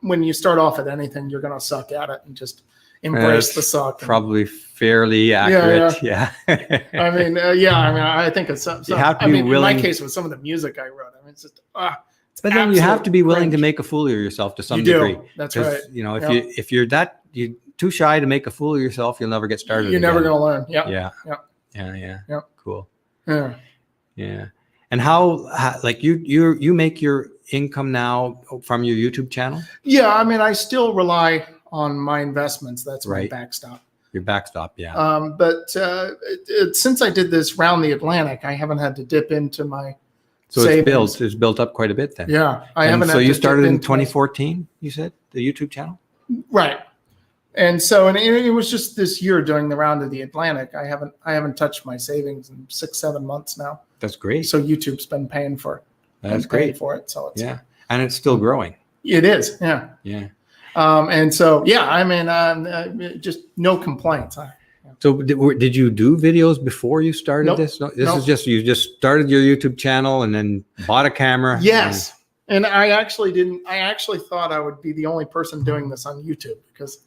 when you start off at anything, you're going to suck at it and just embrace the suck. Probably fairly accurate. Yeah. I mean, I think it's, you have to be willing. In my case, with some of the music I wrote, I mean, it's just, but then you have to be willing to make a fool of yourself to some degree. That's right. You know, if you're too shy to make a fool of yourself, you'll never get started. You're never going to learn. Yeah. Yeah. Cool. Yeah. And how like you make your income now from your YouTube channel? Yeah. I mean, I still rely on my investments. That's my backstop. Your backstop. Yeah. But since I did this round the Atlantic, I haven't had to dip into my savings. It's built up quite a bit then. Yeah. I haven't. So you started in 2014, you said, the YouTube channel? Right. And so, and it was just this year during the round of the Atlantic. I haven't touched my savings in 6-7 months now. That's great. So YouTube's been paying for it. That's great for it. So it's, and it's still growing. It is. Yeah. Yeah. And so, I mean, just no complaints. So did you do videos before you started this? No, this is just, you just started your YouTube channel and then bought a camera. Yes. And I actually thought I would be the only person doing this on YouTube because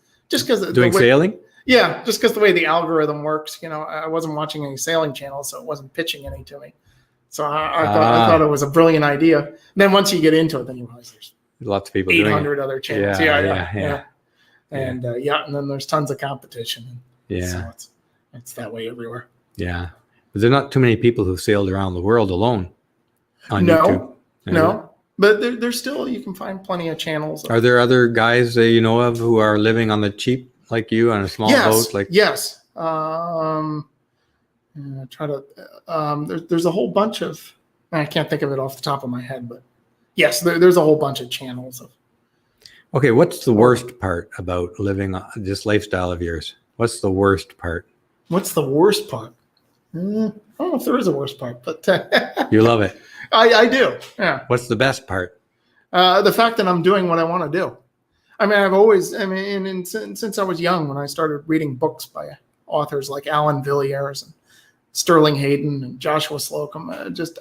doing sailing. Yeah. Just because the way the algorithm works, you know, I wasn't watching any sailing channels, so it wasn't pitching any to me. So I thought it was a brilliant idea. And then once you get into it, then you realize there's lots of people 800 other channels. Yeah. And and then there's tons of competition. So it's that way everywhere. Yeah. But there are not too many people who sailed around the world alone on YouTube. No. But there's still, you can find plenty of channels. Are there other guys that you know of who are living on the cheap like you on a small boat? Yes. There's a whole bunch of, I can't think of it off the top of my head, but yes, there's a whole bunch of channels. Okay, what's the worst part about living this lifestyle of yours? What's the worst part? What's the worst part? I don't know if there is a worst part, but you love it. I do. Yeah. What's the best part? The fact that I'm doing what I want to do. I mean, since I was young, when I started reading books by authors like Alan Villiers and Sterling Hayden and Joshua Slocum,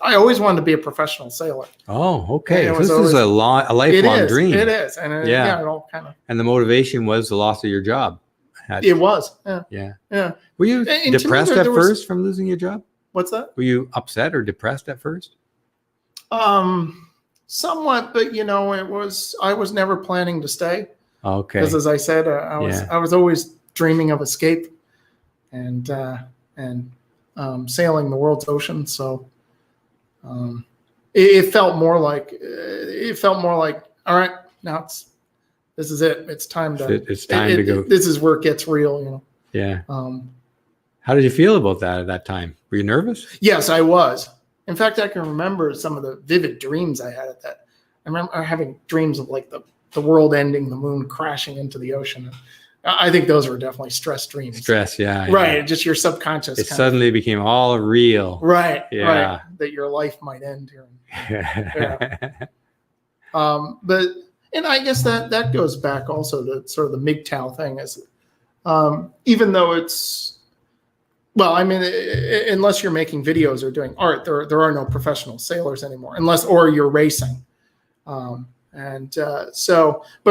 I always wanted to be a professional sailor. Oh, okay. This is a lifelong dream. It is. And it all kind of. And the motivation was the loss of your job. It was. Yeah. Were you and depressed at first from losing your job? What's that? Were you upset or depressed at first? Somewhat, but I was never planning to stay. Okay. Because as I said, I was always dreaming of escape and sailing the world's ocean. So it felt more like all right, now this is it. It's time to go. This is where it gets real, Yeah. How did you feel about that at that time? Were you nervous? Yes, I was. In fact, I can remember some of the vivid dreams I had at that. I remember having dreams of like the world ending, the moon crashing into the ocean. I think those were definitely stress dreams. Stress, yeah. Right, yeah. Just your subconscious. It suddenly became all real. Right, yeah. Right. That your life might end here. Yeah. And I guess that goes back also to sort of the MGTOW thing. Even though it's, well, I mean, unless you're making videos or doing art, there are no professional sailors anymore, or you're racing. But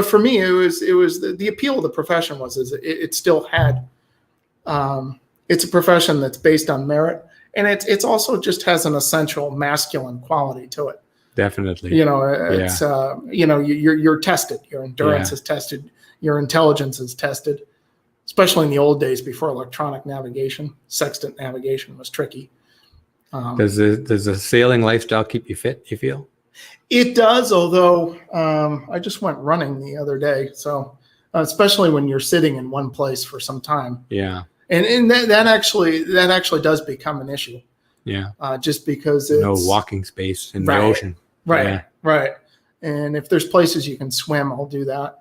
for me, it was the appeal of the profession is it still had, it's a profession that's based on merit, and it's also just has an essential masculine quality to it. Definitely. It's you're tested. Your endurance is tested. Your intelligence is tested. Especially in the old days before electronic navigation, sextant navigation was tricky. Does the sailing lifestyle keep you fit, you feel? It does, although I just went running the other day. So especially when you're sitting in one place for some time. Yeah. And that actually does become an issue. Yeah. Just because it's no walking space in the ocean. Right. Yeah. Right. And if there's places you can swim, I'll do that.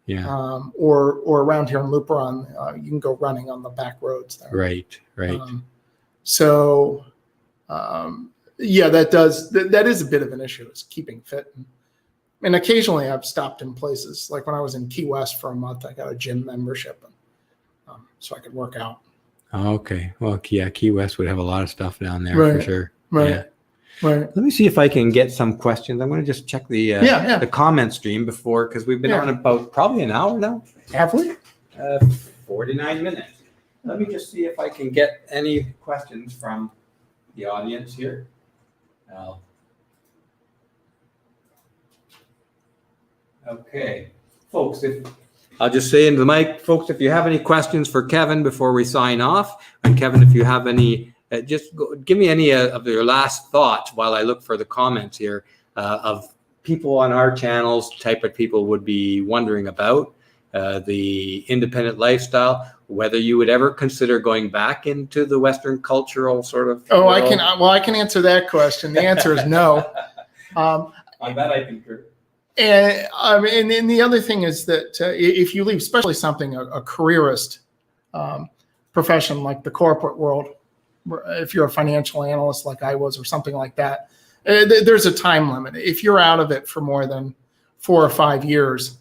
Yeah. Or around here in Luperon, you can go running on the back roads there. Right. That is a bit of an issue, is keeping fit. And occasionally I've stopped in places, like when I was in Key West for a month, I got a gym membership, so I could work out. Okay. Well, yeah, Key West would have a lot of stuff down there for Right. sure. Right. Yeah. Right. Let me see if I can get some questions. I'm going to just check the comment stream before, because we've been on about probably an hour now. Have we? 49 minutes. Let me just see if I can get any questions from the audience here. Okay, folks, I'll just say into the mic, folks, if you have any questions for Kevin before we sign off, and Kevin, if you have any, give me any of your last thoughts while I look for the comments here of people on our channels, type of people would be wondering about the independent lifestyle, whether you would ever consider going back into the Western cultural sort of. Oh, I can answer that question. The answer is no. On that I concur. And the other thing is that if you leave, especially something a careerist profession like the corporate world, if you're a financial analyst like I was or something like that, there's a time limit. If you're out of it for more than 4 or 5 years,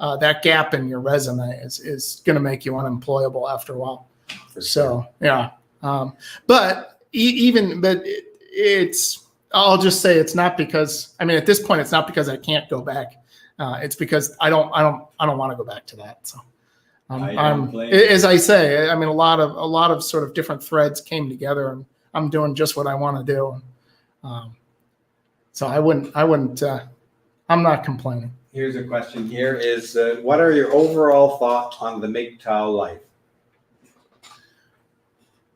that gap in your resume is going to make you unemployable after a while. So yeah, but it's. I'll just say it's not because, I mean, at this point, it's not because I can't go back. It's because I don't want to go back to that. So as I say, I mean, a lot of sort of different threads came together, and I'm doing just what I want to do. So I wouldn't, I'm not complaining. Here's a question here is, what are your overall thoughts on the MGTOW life?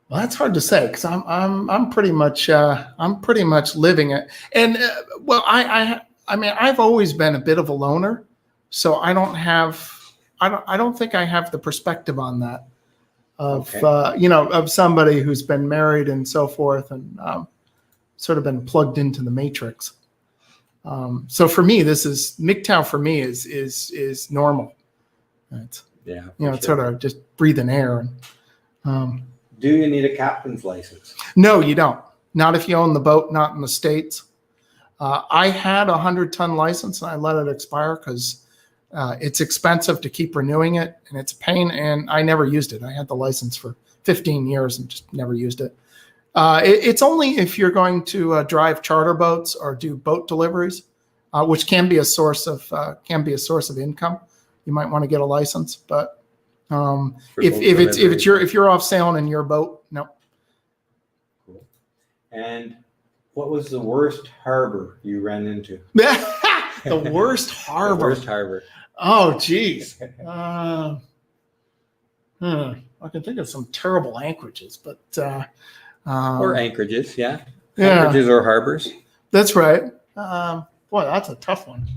Well, that's hard to say because I'm pretty much living it. And well, I mean, I've always been a bit of a loner, so I don't think I have the perspective on that of of somebody who's been married and so forth and sort of been plugged into the matrix. So for me, MGTOW for me is normal. It's it's sort of just breathing air and. Do you need a captain's license? No, you don't. Not if you own the boat, not in the States. I had a 100-ton license and I let it expire because it's expensive to keep renewing it and it's a pain, and I never used it. I had the license for 15 years and just never used it. It's only if you're going to drive charter boats or do boat deliveries, which can be a source of income. You might want to get a license, but if you're off sailing in your boat, no. Cool. And what was the worst harbor you ran into? The worst harbor. The worst harbor. Oh, geez. I can think of some terrible anchorages, but or anchorages, yeah. Yeah. Anchorages or harbors. That's right. Boy, that's a tough one.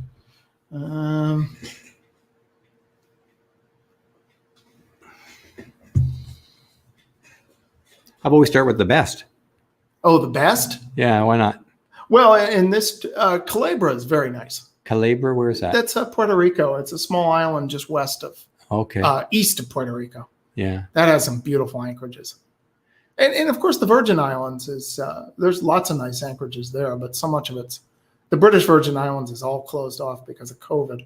How about we start with the best? Oh, the best? Yeah, why not? Well, in this, Culebra is very nice. Culebra, where is that? That's Puerto Rico. It's a small island just west of, east of Puerto Rico. Yeah. That has some beautiful anchorages. And of course, the Virgin Islands there's lots of nice anchorages there, but so much of the British Virgin Islands is all closed off because of COVID.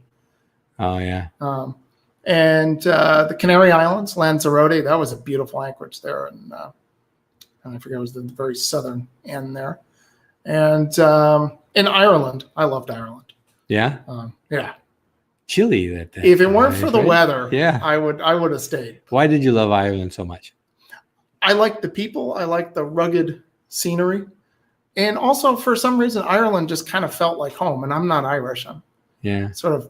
Oh, yeah. And the Canary Islands, Lanzarote, that was a beautiful anchorage there. And I forget, it was the very southern end there. And in Ireland, I loved Ireland. Yeah? Yeah. Chilly. If it weren't for the weather, yeah, I would have stayed. Why did you love Ireland so much? I liked the people. I liked the rugged scenery. And also, for some reason, Ireland just kind of felt like home. And I'm not Irish. I'm sort of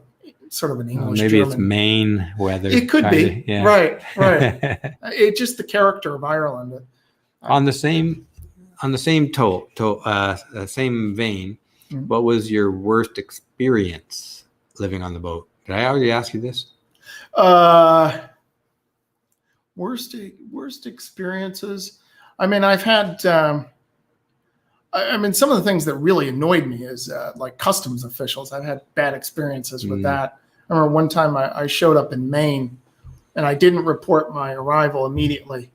an English maybe German. It's Maine weather. It could be. Yeah. Right. It's just the character of Ireland. On the same same vein, what was your worst experience living on the boat? Did I already ask you this? Worst experiences. I mean, I've had. Some of the things that really annoyed me is like customs officials. I've had bad experiences with that. I remember one time I showed up in Maine, and I didn't report my arrival immediately,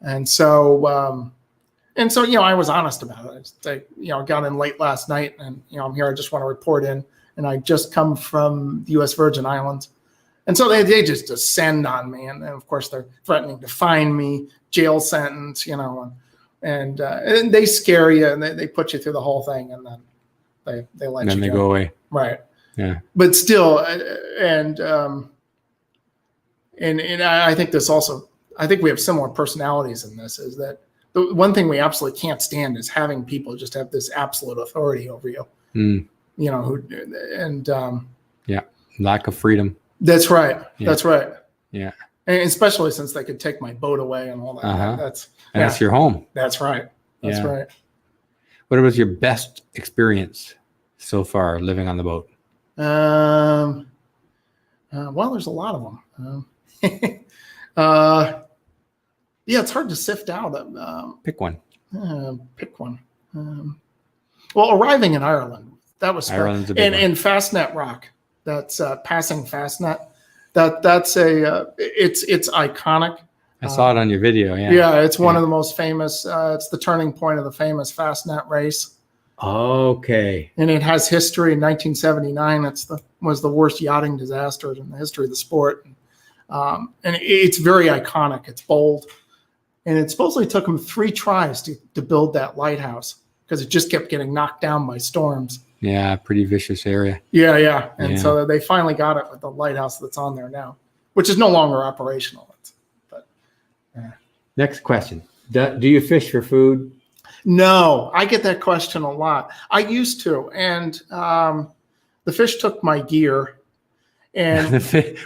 and so I was honest about it. I got in late last night, and I'm here. I just want to report in, and I just come from the U.S. Virgin Islands, And so they just descend on me. And of course, they're threatening to fine me, jail sentence, and they scare you and they put you through the whole thing. And then they let you go. Then they go away. Right. Yeah. But still, and I think this also, I think we have similar personalities in this, is that the one thing we absolutely can't stand is having people just have this absolute authority over you, Lack of freedom. That's right. Yeah. That's right. Yeah. And especially since they could take my boat away and all that. Uh-huh. That's your home. That's right. That's right. What was your best experience so far living on the boat? Well, there's a lot of them. It's hard to sift out. Pick one. Pick one. Well, arriving in Ireland, that was Ireland's a big one. and Fastnet Rock. That's passing Fastnet. That's it's iconic. I saw it on your video. Yeah. Yeah, it's one of the most famous. It's the turning point of the famous Fastnet race. Okay. And it has history. In 1979, was the worst yachting disaster in the history of the sport. And it's very iconic. It's bold. And it supposedly took them 3 tries to build that lighthouse because it just kept getting knocked down by storms. Yeah, pretty vicious area. Yeah. And so they finally got it with the lighthouse that's on there now, which is no longer operational. Next question. Do you fish for food? No, I get that question a lot. I used to, and the fish took my gear. And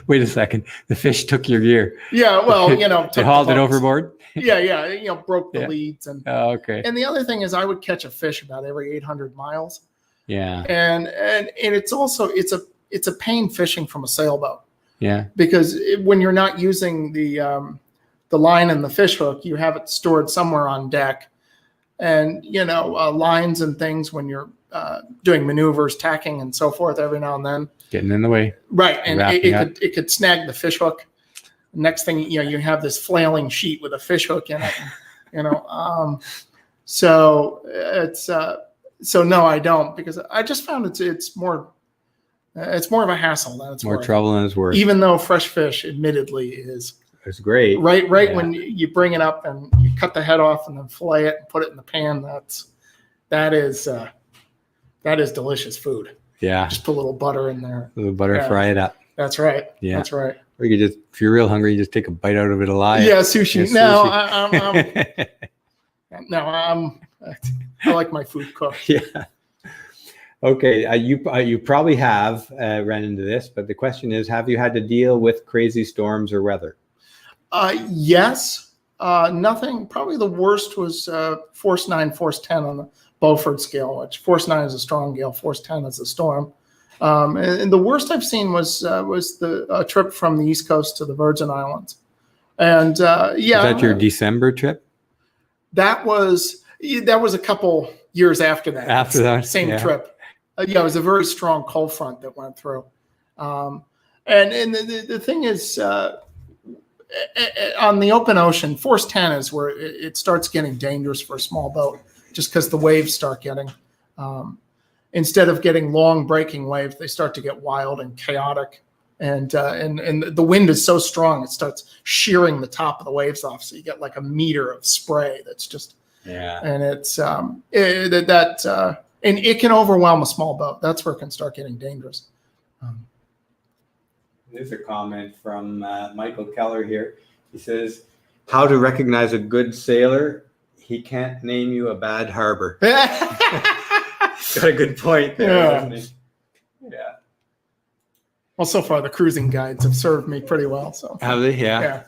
wait a second. The fish took your gear. Yeah, well, they hauled it overboard. Yeah, broke the leads. And okay. And the other thing is, I would catch a fish about every 800 miles. Yeah. And it's also it's a pain fishing from a sailboat. Yeah. Because when you're not using the line and the fish hook, you have it stored somewhere on deck, and lines and things when you're doing maneuvers, tacking, and so forth. Every now and then, getting in the way. Right, and it could snag the fish hook. Next thing you have this flailing sheet with a fish hook in it. So it's so no, I don't, because I just found it's more of a hassle than it's more worth. Trouble than it's worth. Even though fresh fish, admittedly, is. It's great. Right. When you bring it up and you cut the head off and then fillet it and put it in the pan, that is delicious food. Yeah. Just put a little butter in there. A little butter, fry it up. That's right. Yeah. That's right. Or you just, if you're real hungry, you just take a bite out of it alive. Yeah, sushi. No, I like my food cooked. Yeah. Okay. You probably have ran into this, but the question is, have you had to deal with crazy storms or weather? Yes. Nothing. Probably the worst was force 9, force 10 on the Beaufort scale, which force 9 is a strong gale, force 10 is a storm. And the worst I've seen was the trip from the East Coast to the Virgin Islands. And Was that your December trip? That was a couple years after that. After that, same trip. It was a very strong cold front that went through. And the thing is, on the open ocean, force 10 is where it starts getting dangerous for a small boat, just because the waves start getting, instead of getting long breaking waves, they start to get wild and chaotic. And the wind is so strong, it starts shearing the top of the waves off. So you get like a meter of spray that's just, and it's, and it can overwhelm a small boat. That's where it can start getting dangerous. There's a comment from Michael Keller here. He says, how to recognize a good sailor? He can't name you a bad harbor. Got a good point there, doesn't he? Yeah. Well, so far the cruising guides have served me pretty well. So have they? Yeah.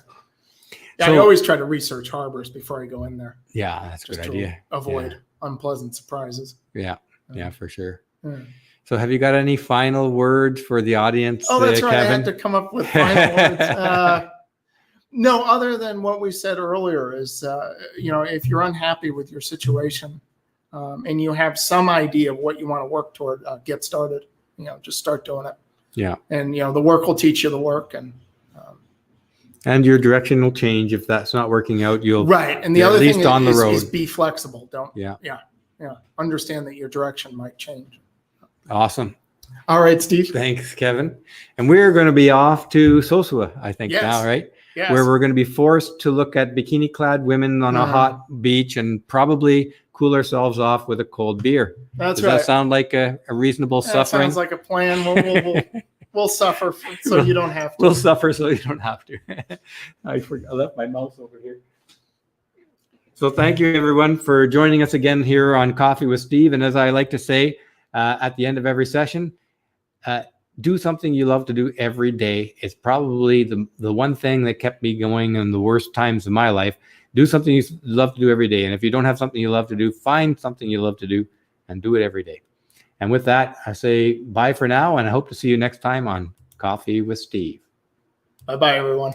So, I always try to research harbors before I go in there. Yeah, that's a good idea. Avoid unpleasant surprises. Yeah, for sure. So have you got any final words for the audience? Oh, that's right. Kevin? I had to come up with final words. No, other than what we said earlier is, if you're unhappy with your situation and you have some idea of what you want to work toward, get started. Just start doing it. Yeah. And, the work will teach you the work. And your direction will change. If that's not working out, you'll right. And the other thing on the road. Is be flexible. Don't. Yeah. Understand that your direction might change. Awesome. All right, Steve. Thanks, Kevin. And we're going to be off to Sosua, I think Yes. now, right? Yes. Where we're going to be forced to look at bikini-clad women on a hot beach and probably cool ourselves off with a cold beer. That's Does right. that sound like a reasonable That suffering? sounds like a plan. We'll suffer so you don't have to. We'll suffer so you don't have to. I left my mouse over here. So thank you, everyone, for joining us again here on Coffee with Steve. And as I like to say at the end of every session, do something you love to do every day. It's probably the one thing that kept me going in the worst times of my life. Do something you love to do every day. And if you don't have something you love to do, find something you love to do and do it every day. And with that, I say bye for now, and I hope to see you next time on Coffee with Steve. Bye-bye, everyone.